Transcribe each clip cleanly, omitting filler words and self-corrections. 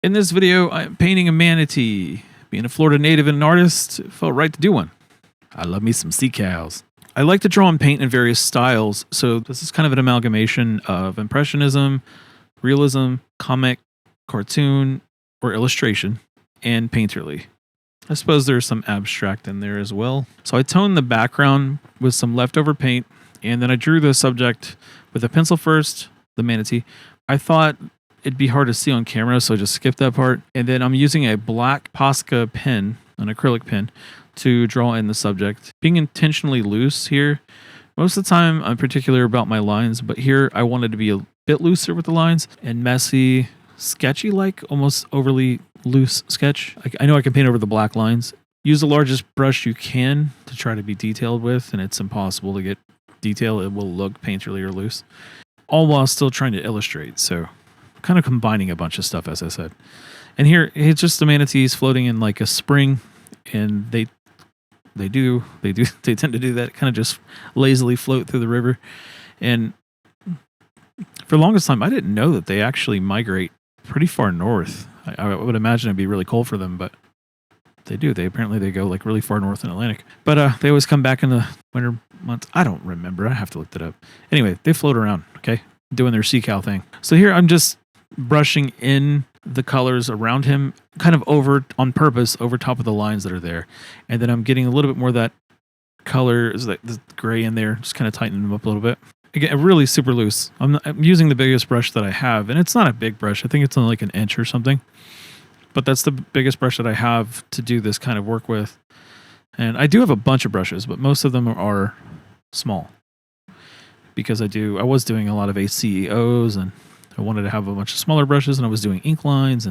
In this video, I'm painting a manatee. Being a Florida native and an artist, it felt right to do one. I love me some sea cows. I like to draw and paint in various styles, so this is kind of an amalgamation of impressionism, realism, comic, cartoon, or illustration, and painterly. I suppose there's some abstract in there as well. So I toned the background with some leftover paint, and then I drew the subject with a pencil first, the manatee. I thought it'd be hard to see on camera, so I just skipped that part. And then I'm using a black Posca pen, an acrylic pen, to draw in the subject. Being intentionally loose here. Most of the time, I'm particular about my lines, but here I wanted to be a bit looser with the lines and messy, sketchy-like, almost overly loose sketch. I know I can paint over the black lines. Use the largest brush you can to try to be detailed with, and it's impossible to get detail. It will look painterly or loose, all while still trying to illustrate. So kind of combining a bunch of stuff, as I said. And here, it's just the manatees floating in like a spring, and they tend to do that, kind of just lazily float through the river. And for the longest time, I didn't know that they actually migrate pretty far north. I would imagine it'd be really cold for them, but they do. They go like really far north in Atlantic. But they always come back in the winter months. I don't remember. I have to look that up. Anyway, they float around, okay, doing their sea cow thing. So here I'm just brushing in the colors around him, kind of over on purpose, over top of the lines that are there. And then I'm getting a little bit more of that color, is like the gray in there, just kind of tightening them up a little bit. Again, really super loose. I'm using the biggest brush that I have, and it's not a big brush. I think it's only like an inch or something. But that's the biggest brush that I have to do this kind of work with. And I do have a bunch of brushes, but most of them are small. Because I was doing a lot of ACEOs, and I wanted to have a bunch of smaller brushes, and I was doing ink lines.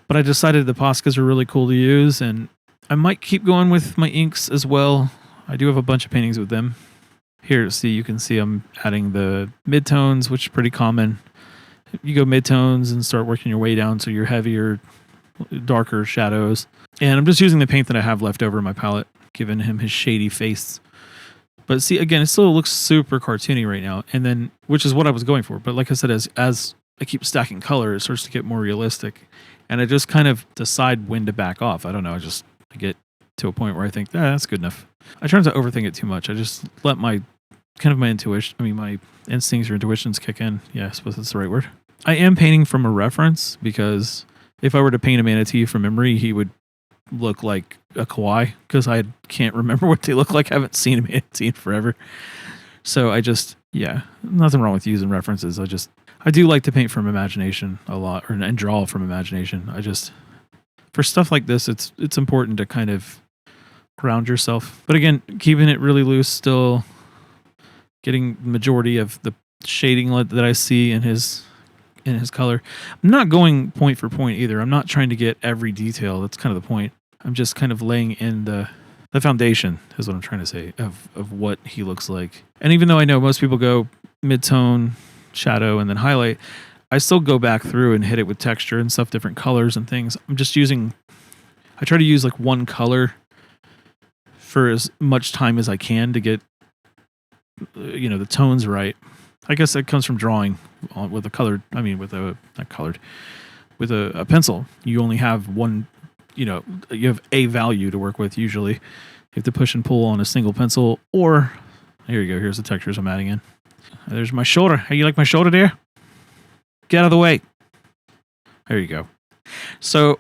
But I decided the Poscas are really cool to use, and I might keep going with my inks as well. I do have a bunch of paintings with them. Here, you can see I'm adding the midtones, which is pretty common. You go midtones and start working your way down to your heavier, darker shadows. And I'm just using the paint that I have left over in my palette, giving him his shady face. But see, again, it still looks super cartoony right now, and then, which is what I was going for. But like I said, as I keep stacking color, it starts to get more realistic. And I just kind of decide when to back off. I don't know, I get to a point where I think, that's good enough. I try not to overthink it too much. I just let my intuition, my instincts or intuitions kick in. Yeah, I suppose that's the right word. I am painting from a reference, because if I were to paint a manatee from memory, he would look like a kawaii, because I can't remember what they look like. I haven't seen a manatee in forever. So nothing wrong with using references. I do like to paint from imagination a lot, and draw from imagination. For stuff like this, it's important to kind of ground yourself. But again, keeping it really loose, still getting the majority of the shading that I see in his color. I'm not going point for point either. I'm not trying to get every detail. That's kind of the point. I'm just kind of laying in the foundation, is what I'm trying to say, of what he looks like. And even though I know most people go mid-tone, shadow, and then highlight, I still go back through and hit it with texture and stuff, different colors and things. I try to use like one color for as much time as I can to get the tones right. I guess that comes from drawing with with a pencil. You only have one, you have a value to work with usually. You have to push and pull on a single pencil, or here you go. Here's the textures I'm adding in. There's my shoulder. How you like my shoulder there? Get out of the way. There you go. So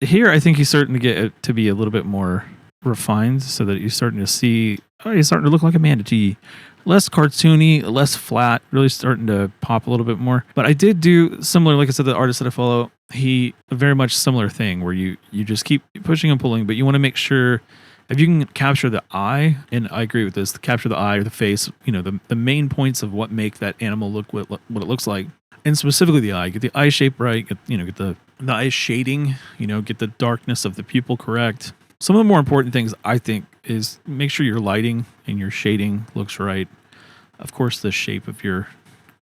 here I think he's starting to get it to be a little bit more refined, so that you're starting to see, he's starting to look like a manatee. Less cartoony, less flat, really starting to pop a little bit more. But I did do similar, like I said, the artist that I follow, a very much similar thing where you just keep pushing and pulling, but you want to make sure if you can capture the eye, and I agree with this, capture the eye or the face, the main points of what make that animal look what it looks like, and specifically the eye. Get the eye shape right, get the eye shading, get the darkness of the pupil correct. Some of the more important things, I think, is make sure your lighting and your shading looks right. Of course, the shape of your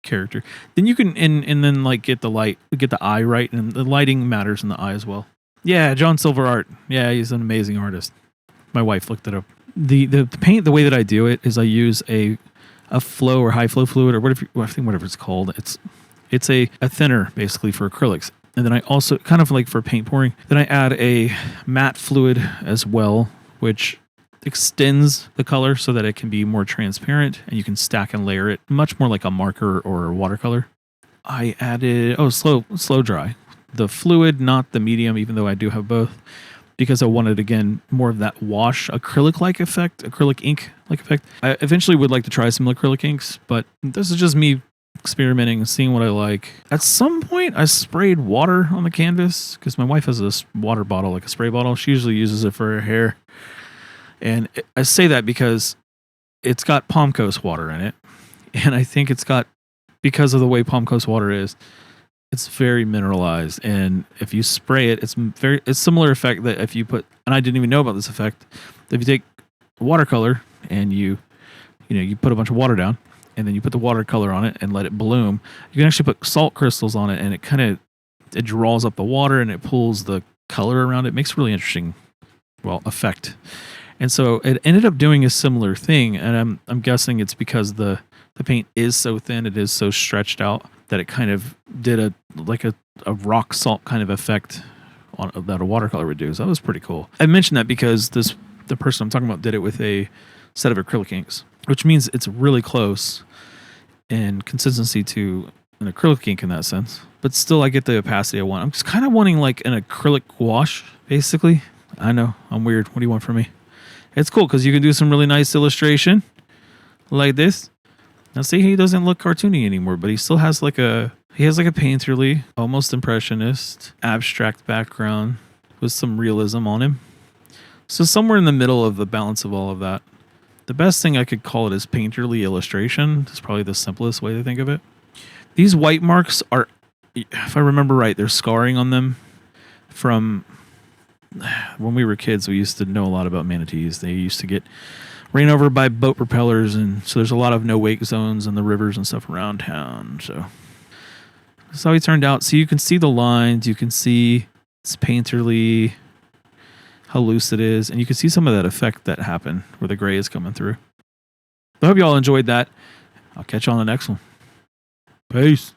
character. Then you can, and then like get the eye right, and the lighting matters in the eye as well. Yeah, John Silver Art. Yeah, he's an amazing artist. My wife looked it up. The paint, the way that I do it is I use a flow or high flow fluid, or whatever it's called. It's a thinner basically for acrylics. And then I also, kind of like for paint pouring, then I add a matte fluid as well, which extends the color so that it can be more transparent and you can stack and layer it much more like a marker or a watercolor. I added, slow dry. The fluid, not the medium, even though I do have both, because I wanted, again, more of that wash acrylic-like effect, acrylic ink-like effect. I eventually would like to try some acrylic inks, but this is just me experimenting and seeing what I like. At some point, I sprayed water on the canvas because my wife has this water bottle, like a spray bottle. She usually uses it for her hair. And I say that because it's got Palm Coast water in it. And I think it's got, because of the way Palm Coast water is, it's very mineralized. And if you spray it, it's similar effect that if you put, and I didn't even know about this effect, if you take watercolor and you put a bunch of water down, and then you put the watercolor on it and let it bloom, you can actually put salt crystals on it, and it draws up the water and it pulls the color around it. It makes a really interesting, effect. And so it ended up doing a similar thing, and I'm guessing it's because the paint is so thin, it is so stretched out, that it kind of did a rock salt kind of effect that a watercolor would do. So that was pretty cool. I mentioned that because the person I'm talking about did it with a set of acrylic inks, which means it's really close in consistency to an acrylic ink in that sense. But still, I get the opacity I want. I'm just kind of wanting like an acrylic gouache, basically. I know, I'm weird. What do you want from me? It's cool because you can do some really nice illustration like this. Now, see, he doesn't look cartoony anymore, but he still has like a painterly, almost impressionist, abstract background with some realism on him. So somewhere in the middle of the balance of all of that. The best thing I could call it is painterly illustration. It's probably the simplest way to think of it. These white marks are, if I remember right, there's scarring on them from when we were kids. We used to know a lot about manatees. They used to get ran over by boat propellers, and so there's a lot of no-wake zones in the rivers and stuff around town. So that's how he turned out. So you can see the lines. You can see it's painterly, how loose it is, and you can see some of that effect that happened where the gray is coming through. I hope you all enjoyed that. I'll catch you on the next one. Peace.